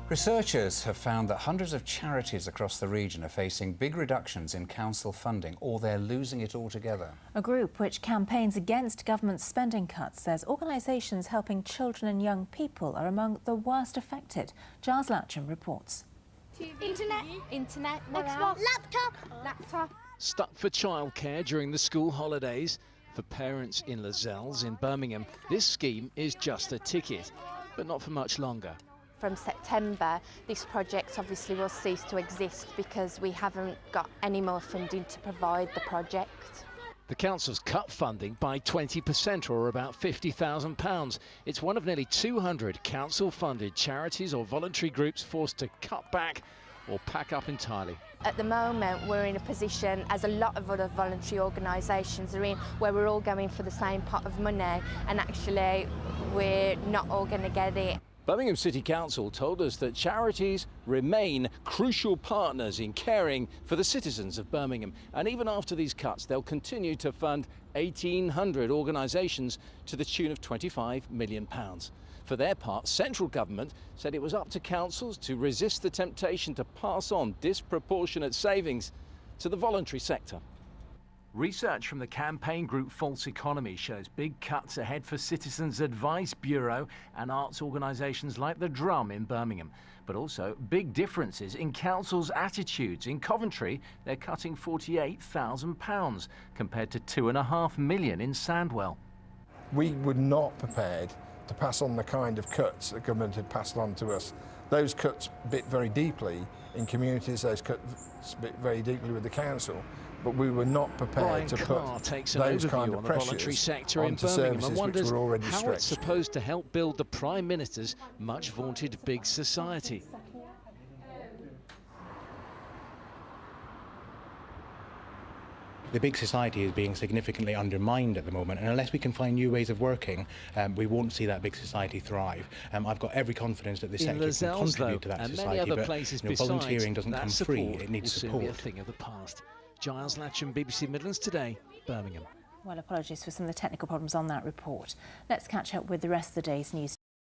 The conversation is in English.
Researchers have found that hundreds of charities across the region are facing big reductions in council funding, or they're losing it altogether. A group which campaigns against government spending cuts says organisations helping children and young people are among the worst affected. Giles Latcham reports. Internet, Xbox, laptop. Stuck for childcare during the school holidays. For parents in Lascelles in Birmingham, this scheme is just a ticket, but not for much longer. From September, this project obviously will cease to exist because we haven't got any more funding to provide the project. The council's cut funding by 20%, or about £50,000. It's one of nearly 200 council-funded charities or voluntary groups forced to cut back or pack up entirely. At the moment, we're in a position, as a lot of other voluntary organisations are in, where we're all going for the same pot of money, and actually we're not all going to get it. Birmingham City Council told us that charities remain crucial partners in caring for the citizens of Birmingham. And even after these cuts, they'll continue to fund 1,800 organisations to the tune of £25 million. For their part, central government said it was up to councils to resist the temptation to pass on disproportionate savings to the voluntary sector. Research from the campaign group False Economy shows big cuts ahead for Citizens Advice Bureau and arts organisations like The Drum in Birmingham, but also big differences in councils' attitudes. In Coventry, they're cutting £48,000 compared to £2.5 million in Sandwell. We were not prepared to pass on the kind of cuts that government had passed on to us. Those cuts bit very deeply in communities, those cuts bit very deeply with the council, but we were not prepared to put takes those an kind overview of on the voluntary pressures sector in onto Birmingham services and which wonders were already how it's stretched. supposed to help build the Prime Minister's much vaunted big society. The big society is being significantly undermined at the moment, and unless we can find new ways of working, we won't see that big society thrive. I've got every confidence that the sector can contribute to that and society, many other but places volunteering doesn't that come support free, it needs will support. soon be a thing of the past. Giles Latcham, BBC Midlands Today, Birmingham. Well, apologies for some of the technical problems on that report. Let's catch up with the rest of the day's news.